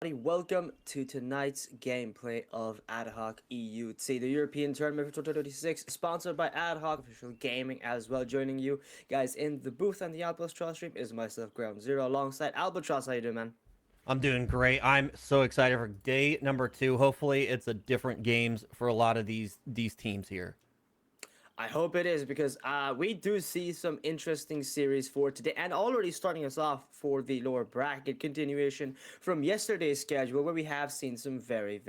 Welcome to tonight's gameplay of ADHOC EUT, the European Tournament for 2026, sponsored by ADHOC Official Gaming as well. Joining you guys in the booth and the Albatross stream is myself, Ground Zero, alongside Albatross. How you doing, man? I'm doing great. I'm so excited for day number two. Hopefully, it's a different games for a lot of these teams here. I hope it is because we do see some interesting series for today, and already starting us off for the lower bracket continuation from yesterday's schedule, where we have seen some very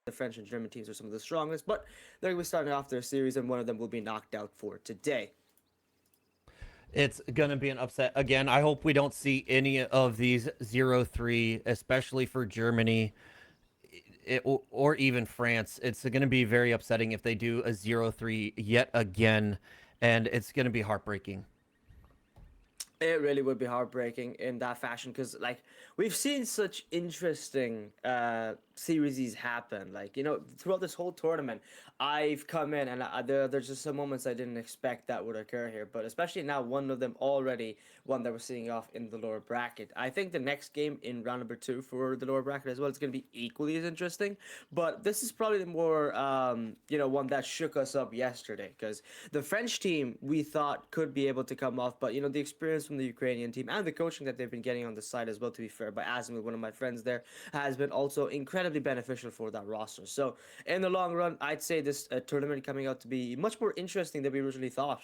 the French and German teams are some of the strongest, but they're going to be starting off their series, and one of them will be knocked out for today. It's gonna be an upset again. I hope we don't see any of these 0-3, especially for Germany, or even France. It's gonna be very upsetting if they do a 0-3 yet again, and it's gonna be heartbreaking. It really would be heartbreaking in that fashion because, like, we've seen such interesting series happen. Like, throughout this whole tournament, I've come in and there's just some moments I didn't expect that would occur here. But especially now, one of them already, one that we're seeing off in the lower bracket. I think the next game in round number two for the lower bracket as well, it's going to be equally as interesting. But this is probably the more, one that shook us up yesterday because the French team we thought could be able to come off, but the experience from the Ukrainian team and the coaching that they've been getting on the side as well, to be fair, by Azim, one of my friends there, has been also incredibly beneficial for that roster. So in the long run, I'd say this tournament coming out to be much more interesting than we originally thought.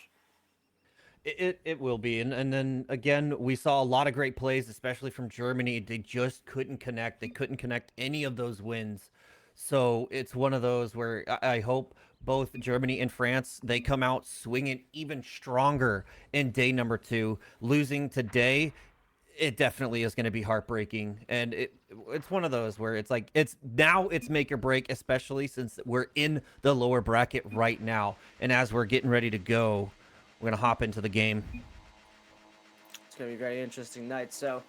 It will be, and then again, we saw a lot of great plays, especially from Germany. They just couldn't connect. They couldn't connect any of those wins. So it's one of those where I hope both Germany and France, they come out swinging even stronger in day number two. Losing today, it definitely is going to be heartbreaking, and it's one of those where it's make or break, especially since we're in the lower bracket right now, and as we're getting ready to go, we're gonna hop into the game. It's going to be a very interesting night. So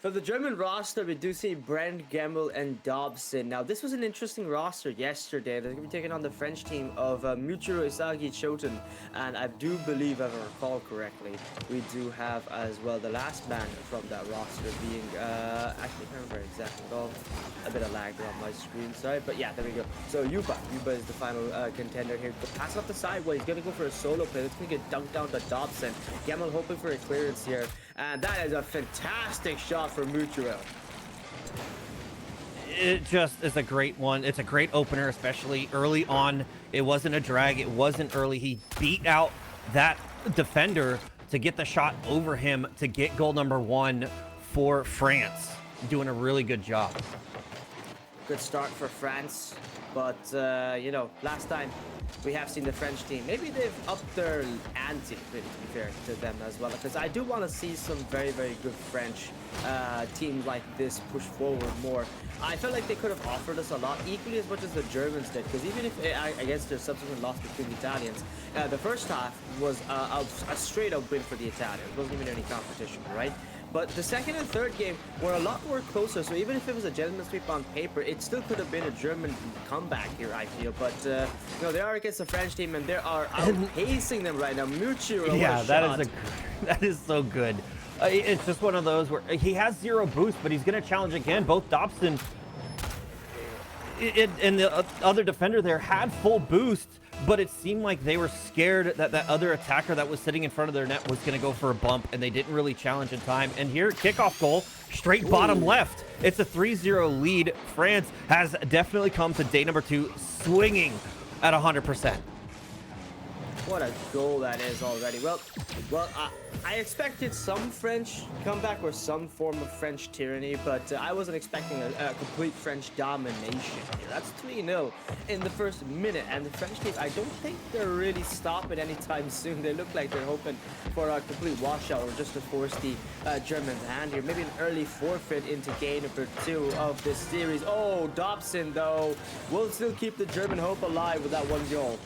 for the German roster, we do see Brent, Gemmel, and Dobson. Now, this was an interesting roster yesterday. They're going to be taking on the French team of Muchiro Isagi Choten. And I do believe, if I recall correctly, we do have as well the last man from that roster being, actually, I can't remember exactly. Oh, a bit of lag there on my screen, sorry. But yeah, there we go. So Yuba is the final contender here. Pass off the side where he's going to go for a solo play. It's going to get dunked down to Dobson. Gemmel hoping for a clearance here. And that is a fantastic shot for Mutuel. It just is a great one. It's a great opener, especially early on. It wasn't a drag. It wasn't early. He beat out that defender to get the shot over him to get goal number one for France. Doing a really good job. Good start for France. But, last time we have seen the French team. Maybe they've upped their ante, to be fair to them as well. Because I do want to see some very good French teams like this push forward more. I felt like they could have offered us a lot, equally as much as the Germans did. Because even if, against their subsequent loss between the Italians, the first half was a straight-up win for the Italians. It wasn't even any competition, right? But the second and third game were a lot more closer, so even if it was a gentleman's sweep on paper, it still could have been a German comeback here, I feel. But, they are against the French team, and they are outpacing them right now. Muchiro, yeah, that is so good. It's just one of those where he has zero boost, but he's going to challenge again. Both Dobson and the other defender there had full boost, but it seemed like they were scared that that other attacker that was sitting in front of their net was going to go for a bump, and they didn't really challenge in time. And here, kickoff goal, straight bottom left. It's a 3-0 lead. France has definitely come to day number two swinging at 100%. What a goal that is already. I expected some French comeback or some form of French tyranny, but I wasn't expecting a complete French domination here. That's 3-0 in the first minute, and the French team, I don't think they're really stopping anytime soon. They look like they're hoping for a complete washout or just to force the Germans' hand here. Maybe an early forfeit into game number 2 of this series. Oh, Dobson, though, will still keep the German hope alive with that 1 goal.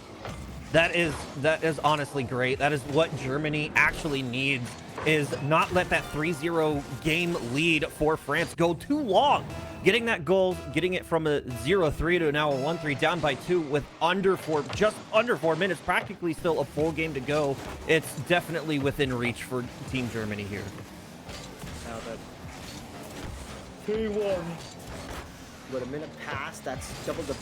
That is honestly great. That is what Germany actually needs, is not let that 3-0 game lead for France go too long. Getting that goal, getting it from a 0-3 to now a 1-3 down by 2 with just under 4 minutes, practically still a full game to go. It's definitely within reach for Team Germany here. Now that 3-1 with a minute past, that's double the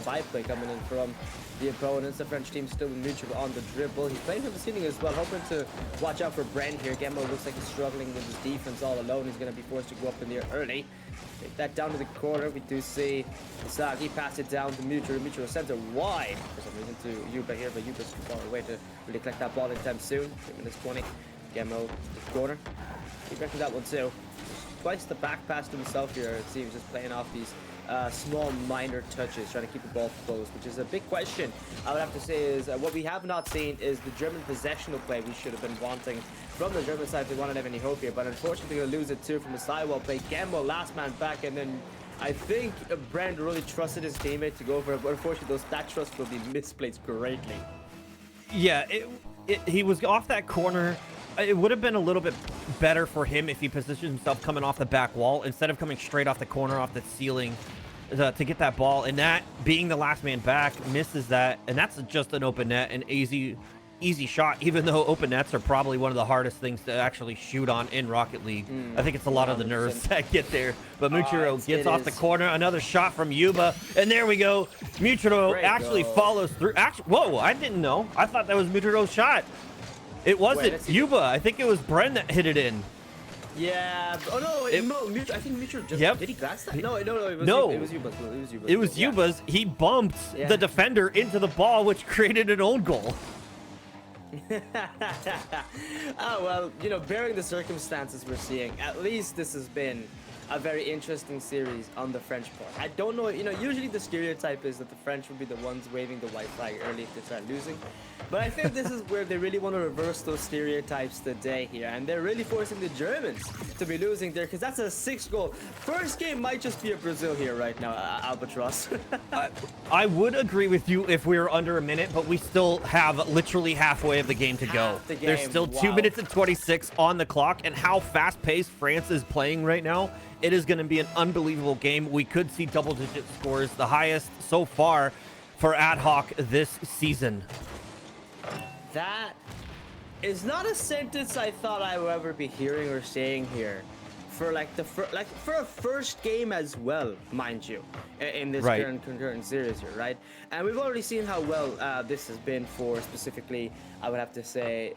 byplay coming in from the opponents. The French team still neutral on the dribble. He's playing from the ceiling as well, hoping to watch out for Brent here. Gemmo looks like he's struggling with his defense all alone. He's going to be forced to go up in the air early. Take that down to the corner. We do see Sagi pass it down to Mutual. Mutual center wide for some reason to Yuba here, but Yuba's too far away to really collect that ball anytime soon. 3 minutes 20. Gemmo to the corner. He reckons that one too. Twice the back pass to himself here. It seems just playing off these small minor touches, trying to keep the ball close, which is a big question. I would have to say is what we have not seen is the German possessional play we should have been wanting from the German side if they wanted to have any hope here, but unfortunately they're going to lose it too from the sidewall play. Gamble last man back, and then I think Brand really trusted his teammate to go for it, but unfortunately that trust will be misplaced greatly. Yeah, he was off that corner. It would have been a little bit better for him if he positioned himself coming off the back wall instead of coming straight off the corner, off the ceiling to get that ball. And that being the last man back misses that. And that's just an open net, an easy shot, even though open nets are probably one of the hardest things to actually shoot on in Rocket League. I think it's a lot of the nerves that get there. But Muchiro gets off the corner. Another shot from Yuba. And there we go. Muchiro actually follows through. Actually, whoa, I didn't know. I thought that was Muchiro's shot. It wasn't Yuba. I think it was Bren that hit it in. Yeah. Oh no! I think Mutual just did he glass that? No. It was Yuba's. It was Yuba's. He bumped the defender into the ball, which created an own goal. Oh well, bearing the circumstances we're seeing, at least this has been a very interesting series on the French part. I don't know, usually the stereotype is that the French would be the ones waving the white flag early if they start losing. But I think this is where they really want to reverse those stereotypes today here. And they're really forcing the Germans to be losing there, because that's a 6 goal. First game might just be a Brazil here right now, Albatross. I would agree with you if we were under a minute, but we still have literally halfway of the game to go. There's still 2 minutes and 26 on the clock, and how fast-paced France is playing right now, it is going to be an unbelievable game. We could see double-digit scores, the highest so far for ADHOC this season. That is not a sentence I thought I would ever be hearing or saying here, for for a first game as well, mind you, in this current series here, right? And we've already seen how well this has been for specifically, I would have to say,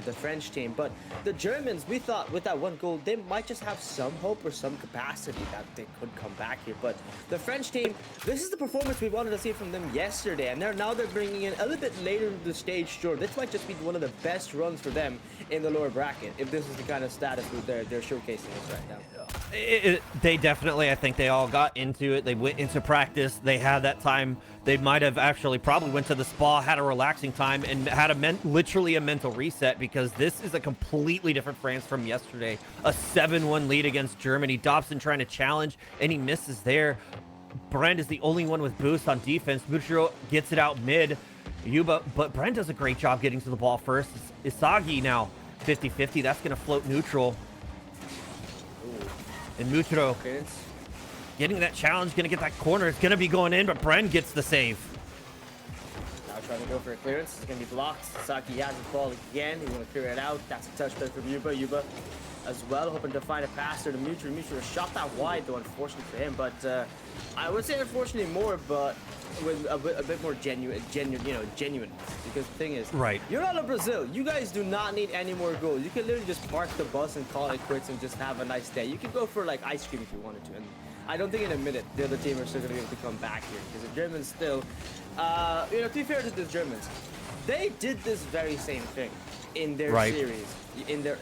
the French team. But the Germans, we thought with that 1 goal, they might just have some hope or some capacity that they could come back here. But the French team, this is the performance we wanted to see from them yesterday. And now they're bringing in a little bit later in the stage. Sure, this might just be one of the best runs for them in the lower bracket, if this is the kind of status they're showcasing us right now. They definitely, I think they all got into it. They went into practice. They had that time. They might have actually probably went to the spa, had a relaxing time, and had literally a mental reset, because this is a completely different France from yesterday. A 7-1 lead against Germany. Dobson trying to challenge, and he misses there. Brand is the only one with boost on defense. Muchiro gets it out mid. Yuba, but Brand does a great job getting to the ball first. Isagi now 50-50. That's going to float neutral. And Muchiro getting that challenge, going to get that corner. It's going to be going in, but Bren gets the save. Now trying to go for a clearance. It's going to be blocked. Saki has the ball again. He's going to clear it out. That's a touchback from Yuba. Yuba as well, hoping to find a passer to Muchiro. Muchiro shot that wide, though, unfortunately for him. But I would say unfortunately more, but with a bit more genuine, because the thing is, you're out of Brazil. You guys do not need any more goals. You can literally just park the bus and call it quits and just have a nice day. You can go for like ice cream if you wanted to, and I don't think in a minute the other team are still going to be able to come back here, because the Germans still, to be fair to the Germans, they did this very same thing in their Right. series, in their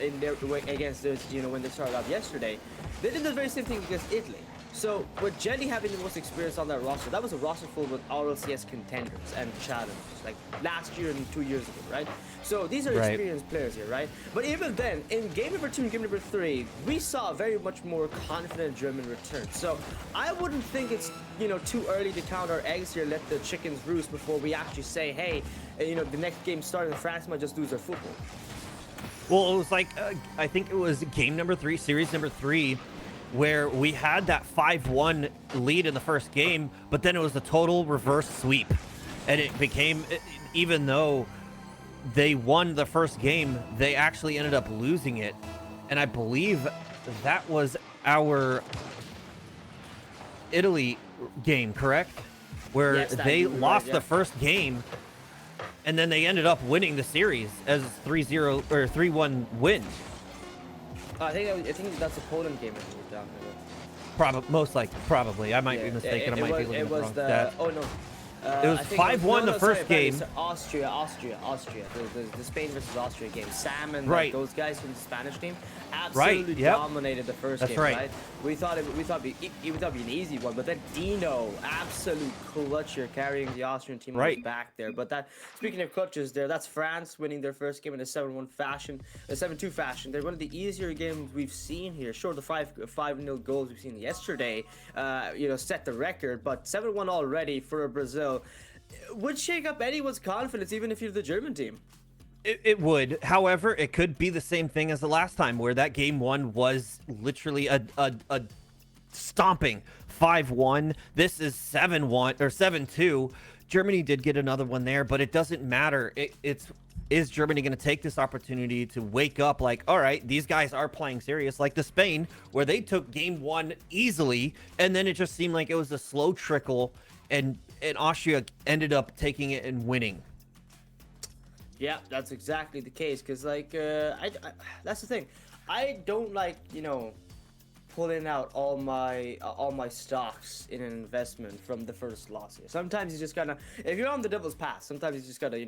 against those, when they started off yesterday. They did the very same thing against Italy. So with Jelly having the most experience on that roster, that was a roster full with RLCS contenders and challengers, like last year and 2 years ago, right? So these are Right. experienced players here, right? But even then, in game number 2 and game number 3, we saw a very much more confident German return. So I wouldn't think it's, too early to count our eggs here, let the chickens roost before we actually say, hey, the next game starting in France might just lose their football. Well, it was like, I think it was game number 3, series number 3, where we had that 5-1 lead in the first game, but then it was a total reverse sweep. And it became, even though they won the first game, they actually ended up losing it. And I believe that was our Italy game, correct? Where Yes, they you're right, lost yeah. the first game, and then they ended up winning the series as 3-0 or 3-1 win. I think that's a Poland game. If we're down here. Probably. I might be mistaken. I might be looking at the wrong stats. Oh no. It was I think 5-1 the first game. Austria. The Spain versus Austria game. Sam and Right. those guys from the Spanish team absolutely Yep. dominated the first That's game. right. We thought it'd be an easy one, but then Dino, absolute clutcher, carrying the Austrian team on Right. his back there. But speaking of clutches, that's France winning their first game in a 7-1 fashion, a 7-2 fashion. They're one of the easier games we've seen here. Sure, the 5-0 goals we've seen yesterday, set the record, but 7-1 already for Brazil would shake up anyone's confidence, even if you're the German team. It would. However, it could be the same thing as the last time, where that game 1 was literally a stomping 5-1. This is 7-1 or 7-2. Germany did get another one there, but it doesn't matter. Is Germany going to take this opportunity to wake up like, all right, these guys are playing serious, like the Spain, where they took game 1 easily, and then it just seemed like it was a slow trickle, and Austria ended up taking it and winning. Yeah, that's exactly the case. Cause that's the thing. I don't like pulling out all my stocks in an investment from the first loss here. Sometimes you just gotta, if you're on the devil's path, sometimes you just gotta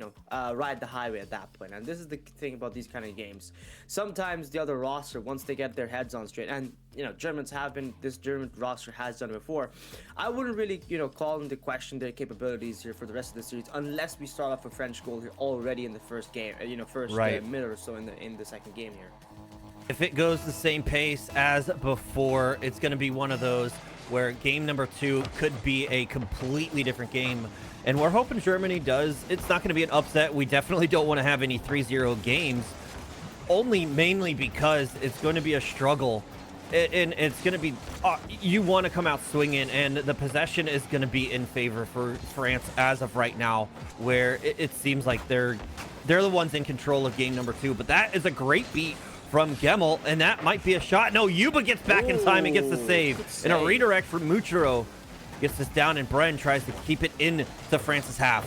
ride the highway at that point. And this is the thing about these kind of games. Sometimes the other roster, once they get their heads on straight, and this German roster has done it before. I wouldn't really call into question their capabilities here for the rest of the series unless we start off a French goal here already in the first game, Right. minute or so in the second game here. If it goes the same pace as before, it's going to be one of those where game number 2 could be a completely different game. And we're hoping Germany does. It's not going to be an upset. We definitely don't want to have any 3-0 games, mainly because it's going to be a struggle. And it's going to be, you want to come out swinging, and the possession is going to be in favor for France as of right now, where it seems like they're the ones in control of game number 2. But that is a great beat from Gemmel, and that might be a shot. No, Yuba gets back in time and gets the save. And a redirect from Muchiro gets this down, and Bren tries to keep it in to France's half.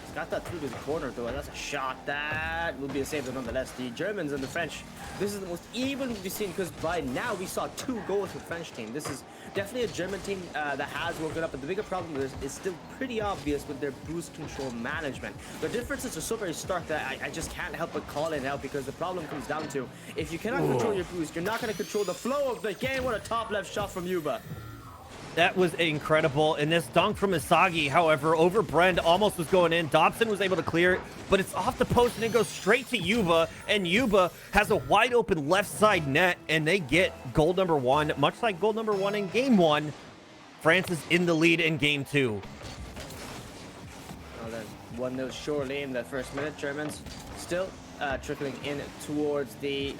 He's got that through to the corner, though. That's a shot. That will be a save, but nonetheless. The Germans and the French, this is the most even we've seen, because by now we saw 2 goals for the French team. This is definitely a German team that has woken up, but the bigger problem is still pretty obvious with their boost control management. The differences are so very stark that I just can't help but call it out, because the problem comes down to, if you cannot control your boost, you're not going to control the flow of the game. What a top left shot from Yuba. That was incredible. And this dunk from Isagi, however, over Brend, almost was going in. Dobson was able to clear it, but it's off the post and it goes straight to Yuba. And Yuba has a wide open left side net, and they get goal number 1, much like goal number 1 in game 1. France is in the lead in game 2. Well, then 1-0 surely in that first minute. Germans still trickling in towards the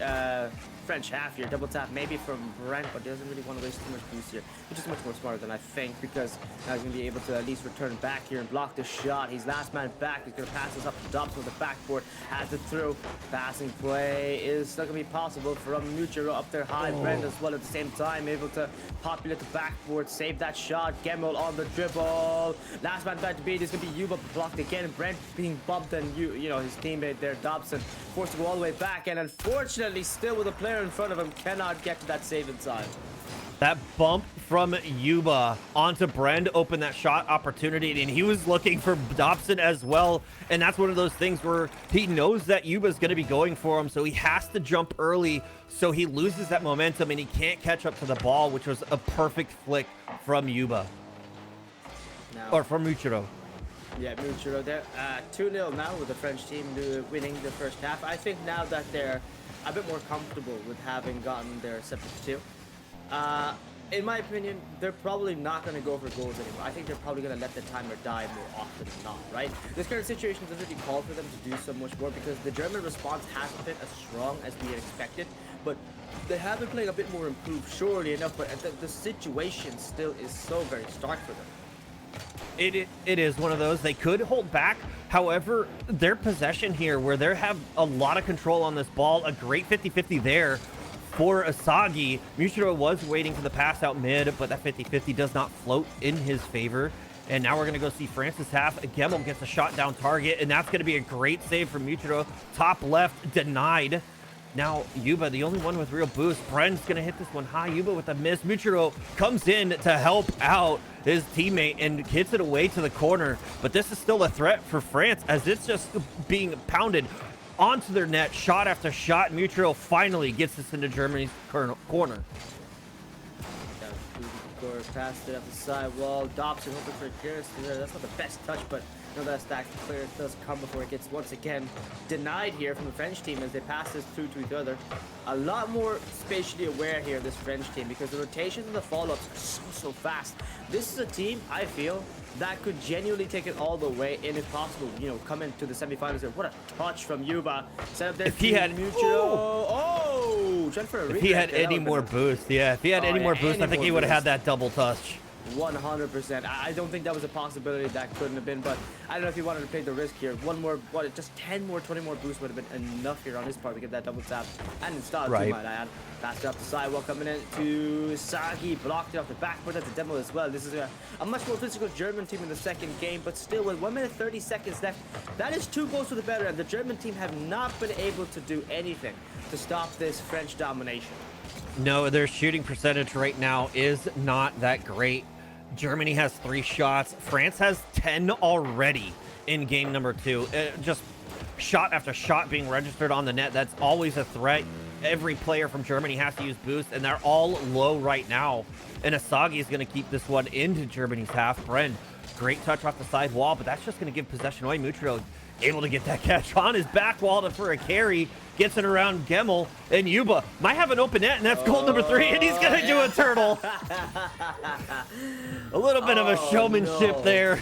French half here. Double tap maybe from Brent, but doesn't really want to waste too much boost here, which is much more smarter than I think, because now he's going to be able to at least return back here and block the shot. He's last man back. He's going to pass this up to Dobson with the backboard. Has it through. Passing play is still going to be possible from Muchiro up there high. Brent as well at the same time, able to populate the backboard, save that shot. Gemmel on the dribble. Last man back to beat is going to be Yuba, blocked again. Brent being bumped, and his teammate there, Dobson, forced to go all the way back, and unfortunately still with a player in front of him, cannot get to that save in time. That bump from Yuba onto Brend opened that shot opportunity, and he was looking for Dobson as well. And that's one of those things where he knows that Yuba's going to be going for him, so he has to jump early, so he loses that momentum and he can't catch up to the ball, which was a perfect flick from Yuba. Now, Or from Muchiro. yeah, Muchiro there. 2-0 now with the French team winning the first half. I think now that they're a bit more comfortable with having gotten their substitute. In my opinion, they're probably not going to go for goals anymore. I think they're probably going to let the timer die more often than not, right? This current situation doesn't really call for them to do so much more because the German response hasn't been as strong as we had expected, but they have been playing a bit more improved, surely enough, but the situation still is so very stark for them. It is one of those. They could hold back. However, their possession here, where they have a lot of control on this ball, a great 50-50 there for Asagi. Mushiro was waiting for the pass out mid, but that 50-50 does not float in his favor. And now we're going to go see Francis half. Gemmel gets a shot down target, and that's going to be a great save from Muchiro. Top left, denied. Now, Yuba, the only one with real boost. Bren's going to hit this one high. Yuba with a miss. Muchiro comes in to help out his teammate and hits it away to the corner. But this is still a threat for France as it's just being pounded onto their net, shot after shot. Muchiro finally gets us into Germany's corner. Passed it up the side wall. Dobson hoping for a clearance there. That's not the best touch, but nonetheless, that clearance does come before it gets once again denied here from the French team as they pass this through to each other. A lot more spatially aware here, this French team, because the rotations and the follow-ups are so fast. This is a team, I feel, that could genuinely take it all the way, and if possible, you know, come into the semifinals. What a touch from Yuba. Set up there. If he had trying for a if he had any more boost, yeah. If he had any more boost, I think he would have had that double touch. 100%. I don't think that was a possibility. That couldn't have been, but I don't know if he wanted to take the risk here. One more, just 10 more, 20 more boosts would have been enough here on his part to get that double tap. And in style, too, might add. Passed it up the sidewall, coming in to Sagi, blocked it off the backboard. That's a demo as well. This is a much more physical German team in the second game, but still with 1 minute 30 seconds left, that is 2 goals for the better, and the German team have not been able to do anything to stop this French domination. No, their shooting percentage right now is not that great. Germany has 3 shots. France has 10 already in game number 2. Just shot after shot being registered on the net. That's always a threat. Every player from Germany has to use boost, and they're all low right now. And Asagi is going to keep this one into Germany's half. Bren, great touch off the side wall, but that's just going to give possession away. Muchiro able to get that catch on his back wall for a carry. Gets it around Gemmel, and Yuba might have an open net, and that's goal number 3, and he's going to do a turtle. A little bit of a showmanship there.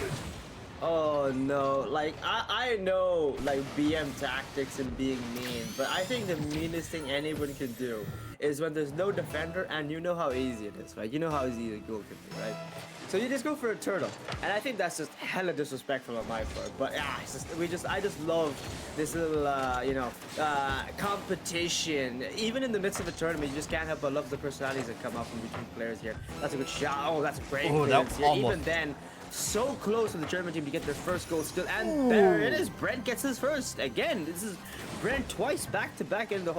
Oh no, like I know like BM tactics and being mean, but I think the meanest thing anyone can do is when there's no defender and you know how easy it is, right? You know how easy the goal can be, right? So you just go for a turtle, and I think that's just hella disrespectful on my part. But yeah, I just love this little competition. Even in the midst of a tournament, you just can't help but love the personalities that come out from between players here. That's a good shot. Oh, that's a great clearance here. Even then, so close to the German team to get their first goal still, and there it is. Brent gets his first again. This is Brent twice back to back in the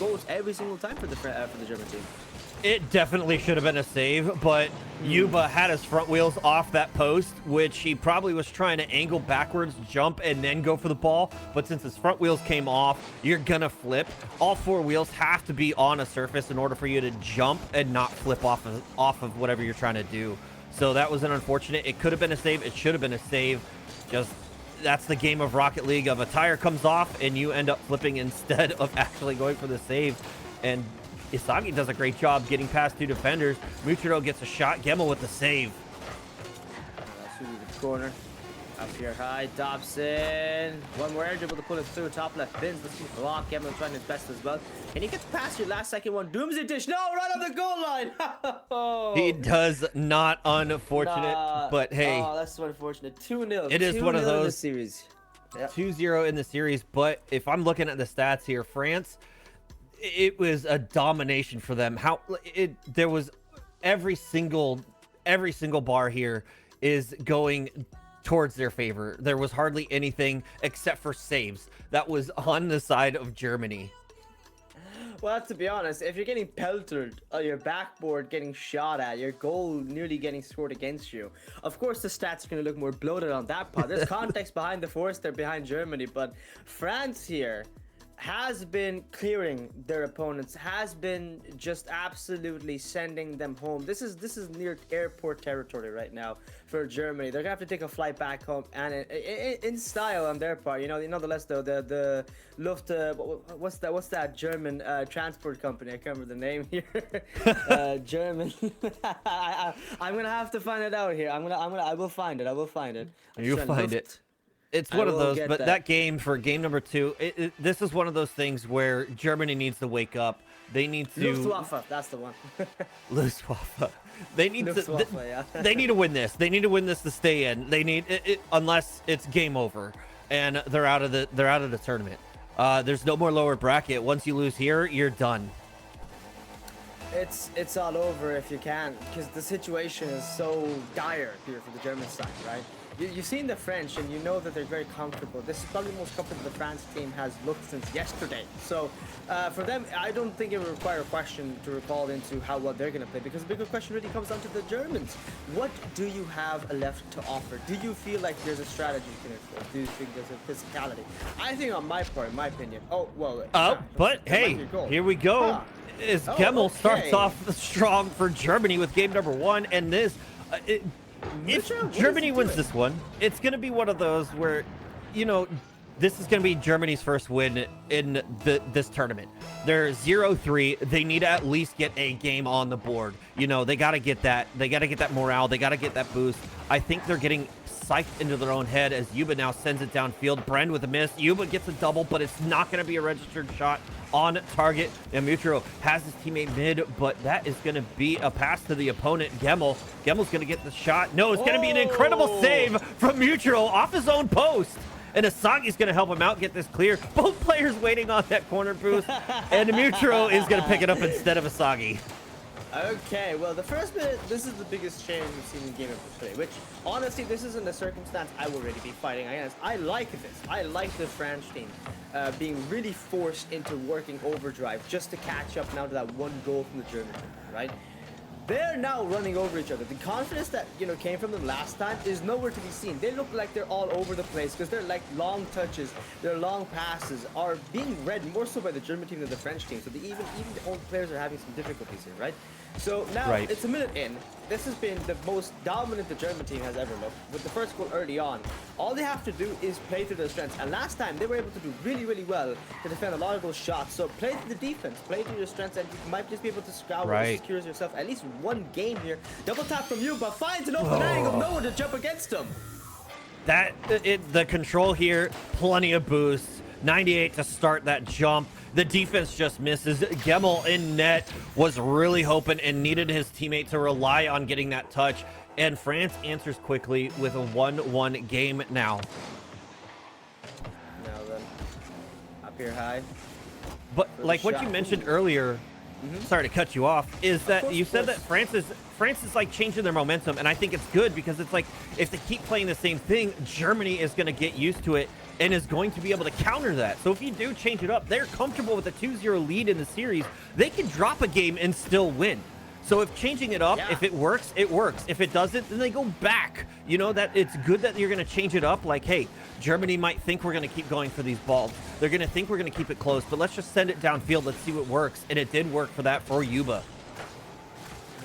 goals every single time for the German team. It definitely should have been a save, but Yuba had his front wheels off that post, which he probably was trying to angle backwards, jump, and then go for the ball. But since his front wheels came off, you're gonna flip. All 4 wheels have to be on a surface in order for you to jump and not flip off of whatever you're trying to do. So that was an unfortunate. It could have been a save. It should have been a save. Just that's the game of Rocket League. Of a tire comes off and you end up flipping instead of actually going for the save. And Isagi does a great job getting past 2 defenders. Muchiro gets a shot. Gemmel with the save. The corner. Up here high. Dobson. One more air dribble to pull it through. Top left bins. Let's see block. Gemmel trying his best as well. And he gets past your last second one. Doomsday dish. No, right on the goal line. He does not, unfortunate. But hey. Oh, that's so unfortunate. 2-0. It is one of those. In the series. Yep. 2-0 in the series. But if I'm looking at the stats here, France, it was a domination for them. There was every single bar here is going towards their favor. There was hardly anything except for saves that was on the side of Germany. Well, to be honest, if you're getting pelted, your backboard getting shot at, your goal nearly getting scored against you, of course the stats are going to look more bloated on that part. There's context behind the force there behind Germany, but France here has been clearing their opponents, has been just absolutely sending them home. This is near airport territory right now for Germany. They're gonna have to take a flight back home, and in style on their part. Nonetheless though, the Luft, what's that German transport company? I can't remember the name here. German. I'm gonna have to find it out here. I will find it. You'll find it. It's one of those, but that game for game number 2, this is one of those things where Germany needs to wake up. They need to. Luftwaffe, that's the one. Luftwaffe. They need Luftwaffe, to. Yeah. They need to win this. They need to win this to stay in. They need it, unless it's game over and they're out of the tournament. There's no more lower bracket. Once you lose here, you're done. It's all over if you can, because the situation is so dire here for the German side, right? You've seen the French, and you know that they're very comfortable. This is probably the most comfortable the France team has looked since yesterday. So for them, I don't think it will require a question to recall into how well they're going to play, because the bigger question really comes down to the Germans. What do you have left to offer? Do you feel like there's a strategy you can enforce? Do you think there's a physicality? I think on my part, in my opinion. Oh, well. But hey, here we go. Gemmel starts off strong for Germany with game number 1, and this... if Germany wins this one, it's going to be one of those where, this is going to be Germany's first win in this tournament. They're 0-3. They need to at least get a game on the board. They got to get that. They got to get that morale. They got to get that boost. I think they're getting psyched into their own head as Yuba now sends it downfield. Bren with a miss. Yuba gets a double, but it's not going to be a registered shot on target. And Mutro has his teammate mid, but that is going to be a pass to the opponent, Gemmel. Gemmel's going to get the shot. No, it's going to be an incredible save from Mutro off his own post. And Asagi's going to help him out, get this clear. Both players waiting on that corner boost. And Mutro is going to pick it up instead of Asagi. Okay, well, the first minute, this is the biggest change we've seen in game of play, which, honestly, this isn't a circumstance I would really be fighting against. I like this. I like the French team being really forced into working overdrive just to catch up now to that one goal from the German team, right? They're now running over each other. The confidence that, came from them last time is nowhere to be seen. They look like they're all over the place because they're like long touches, their long passes are being read more so by the German team than the French team. So even the old players are having some difficulties here, right? So now it's a minute in. This has been the most dominant the German team has ever looked. With the first goal early on, all they have to do is play to their strengths. And last time, they were able to do really, really well to defend a lot of those shots. So play to the defense, play to your strengths, and you might just be able to scour and secure yourself at least one game here. Double tap from you, but finds an open angle. No one to jump against him. The control here, plenty of boosts. 98 to start that jump. The defense just misses. Gemmel in net was really hoping and needed his teammate to rely on getting that touch. And France answers quickly with a 1-1 game now. Now then, up here high. But like what you mentioned earlier, sorry to cut you off, is that you said that France is like changing their momentum, and I think it's good because it's like if they keep playing the same thing, Germany is going to get used to it and is going to be able to counter that. So if you do change it up, they're comfortable with a 2-0 lead in the series. They can drop a game and still win. So if changing it up, if it works, it works. If it doesn't, then they go back. That it's good that you're going to change it up. Like, hey, Germany might think we're going to keep going for these balls. They're going to think we're going to keep it close, but let's just send it downfield. Let's see what works. And it did work for that for Yuba.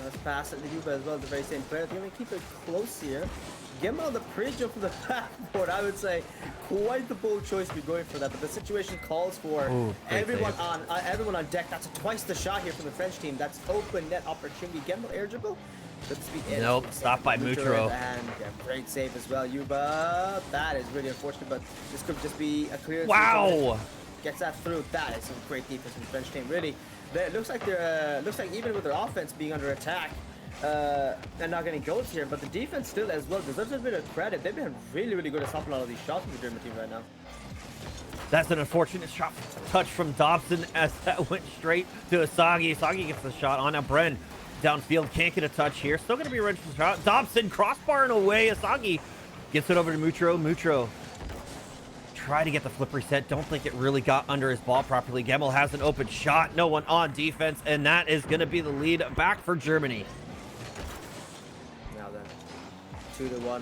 Let's pass it to Yuba as well, the very same player. They're going to keep it close here. Gemmel the pre-jump from the backboard, I would say quite the bold choice to be going for that, but the situation calls for everyone on deck. That's twice the shot here from the French team. That's open net opportunity. Gemmel air dribble. Nope, stopped by Mutro. And great save as well, Yuba. That is really unfortunate, but this could just be a clear. Wow! Gets that through. That is some great defense from the French team. Really, it looks like they're even with their offense being under attack. They're not getting goals here, but the defense still as well deserves a bit of credit. They've been really, really good at stopping a lot of these shots from the German team right now. That's an unfortunate shot touch from Dobson as that went straight to Asagi. Asagi gets the shot on. Now Bren downfield can't get a touch here. Still going to be a registered shot. Dobson crossbar and away. Asagi gets it over to Mutro. Mutro try to get the flip reset. Don't think it really got under his ball properly. Gemmel has an open shot. No one on defense, and that is going to be the lead back for Germany. Now then, 2-1.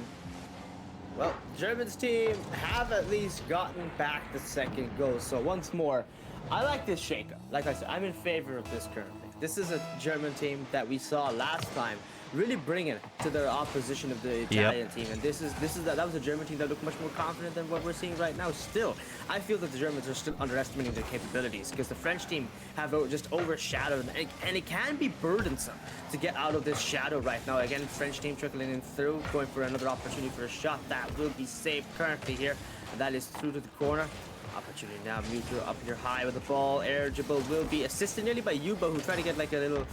Well, German's team have at least gotten back the second goal. So once more, I like this shakeup. Like I said, I'm in favor of this currently. This is a German team that we saw last time really bring it to their opposition of the Italian team, and that was a German team that looked much more confident than what we're seeing right now. Still, I feel that the Germans are still underestimating their capabilities because the French team have just overshadowed, and it can be burdensome to get out of this shadow right now. Again, French team trickling in through, going for another opportunity for a shot that will be saved currently here, and that is through to the corner. Opportunity now, Mutual up here high with the ball. Eligible will be assisted nearly by Yuba, who tried to get like a little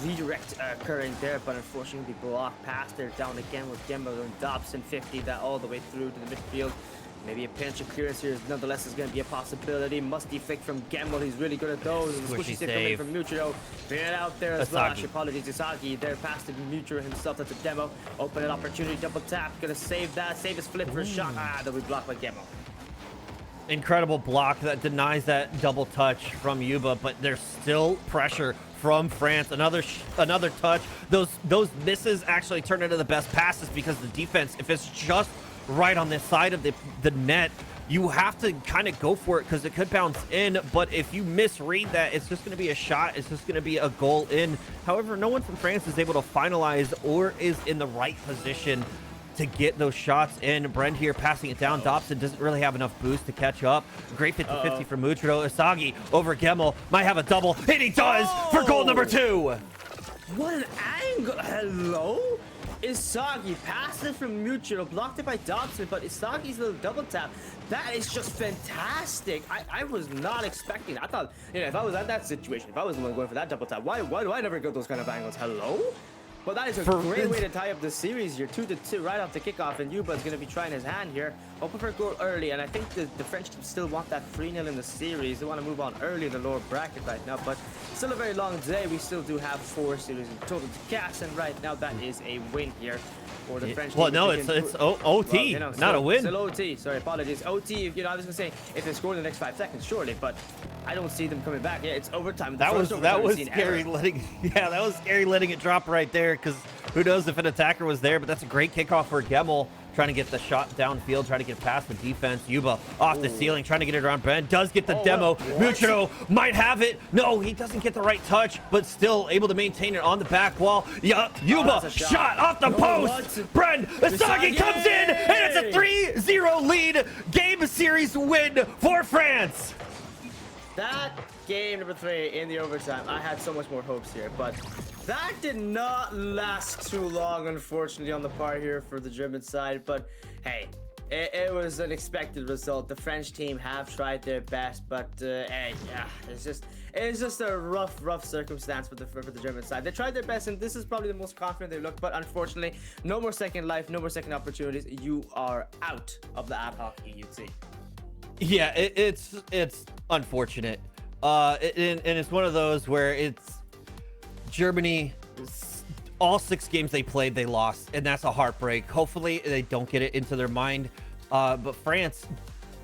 redirect current there, but unfortunately blocked past there. Down again with Gemmel and Dobson, 50 that all the way through to the midfield. Maybe a pinch of clearance here nonetheless is going to be a possibility. Musty flick from Gemmel, he's really good at those. And the squishy save coming from Mutual. Bring it out there as well. Actually, apologies, Isagi there past the Mutual himself. That's a demo. Open an opportunity, double tap. Gonna save that, save his flip for a shot. That'll be blocked by Gemmel. Incredible block that denies that double touch from Yuba, but there's still pressure from France. Another touch. Those misses actually turn into the best passes because the defense, if it's just right on this side of the net, you have to kind of go for it because it could bounce in. But if you misread that, it's just going to be a shot. It's just going to be a goal in. However, no one from France is able to finalize or is in the right position to get those shots in. Brend here passing it down. Dobson doesn't really have enough boost to catch up. Great 50-50 from Mutro. Isagi over Gemmel. Might have a double. And he does for goal number 2. What an angle. Hello? Isagi passed it from Mutro. Blocked it by Dobson, but Isagi's little double tap. That is just fantastic. I was not expecting that. I thought, if I was at that situation, if I was the one going for that double tap, why do I never get those kind of angles? Hello? Well, that is a great way to tie up the series here. 2-2 right off the kickoff, and Yuba's going to be trying his hand here. Hoping for a goal early, and I think the French team still want that 3-0 in the series. They want to move on early in the lower bracket right now, but still a very long day. We still do have 4 series in total to cast, and right now that is a win here for the French team. Well, no, it's OT, not a win. Still OT. Sorry, apologies. OT, I was going to say, if they score in the next 5 seconds, surely, but I don't see them coming back. Yeah, it's overtime. That was scary letting it drop right there, because who knows if an attacker was there, but that's a great kickoff for Gemmel, trying to get the shot downfield, trying to get past the defense. Yuba off the ceiling, trying to get it around Brend. Does get the demo. Mucho might have it. No, he doesn't get the right touch, but still able to maintain it on the back wall. Yeah, Yuba shot off the post. Brend, Isagi comes in, and it's a 3-0 lead. Game series win for France. That game number 3 in the overtime, I had so much more hopes here, but that did not last too long, unfortunately, on the part here for the German side. But hey, it was an expected result. The French team have tried their best, but hey, yeah, it's just a rough circumstance for the German side. They tried their best, and this is probably the most confident they looked. But unfortunately, no more second life, no more second opportunities. You are out of the ADHOC EUT. Yeah, it's unfortunate, and it's one of those where it's Germany. All 6 games they played, they lost, and that's a heartbreak. Hopefully, they don't get it into their mind. But France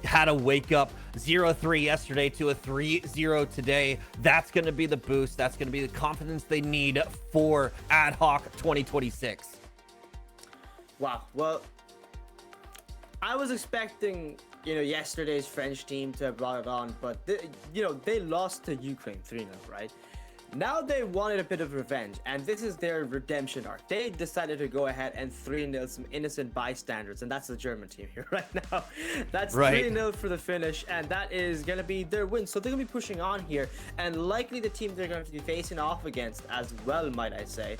had a wake up 0-3 yesterday to a 3-0 today. That's going to be the boost. That's going to be the confidence they need for ADHOC 2026. Wow. Well, I was expecting, yesterday's French team to have brought it on, but they lost to Ukraine 3-0, right? Now they wanted a bit of revenge, and this is their redemption arc. They decided to go ahead and 3-0 some innocent bystanders, and that's the German team here right now. That's 3-0 for the finish, and that is going to be their win. So they're going to be pushing on here, and likely the team they're going to be facing off against as well, might I say,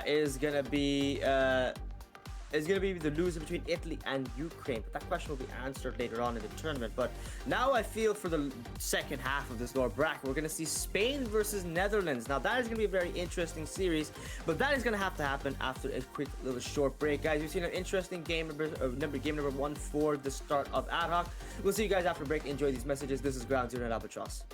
is going to be the loser between Italy and Ukraine. But that question will be answered later on in the tournament. But now I feel for the second half of this lower bracket, we're going to see Spain versus Netherlands. Now that is going to be a very interesting series, but that is going to have to happen after a quick little short break. Guys, we've seen an interesting game number 1 for the start of ADHOC. We'll see you guys after break. Enjoy these messages. This is Ground Zero and Albatross.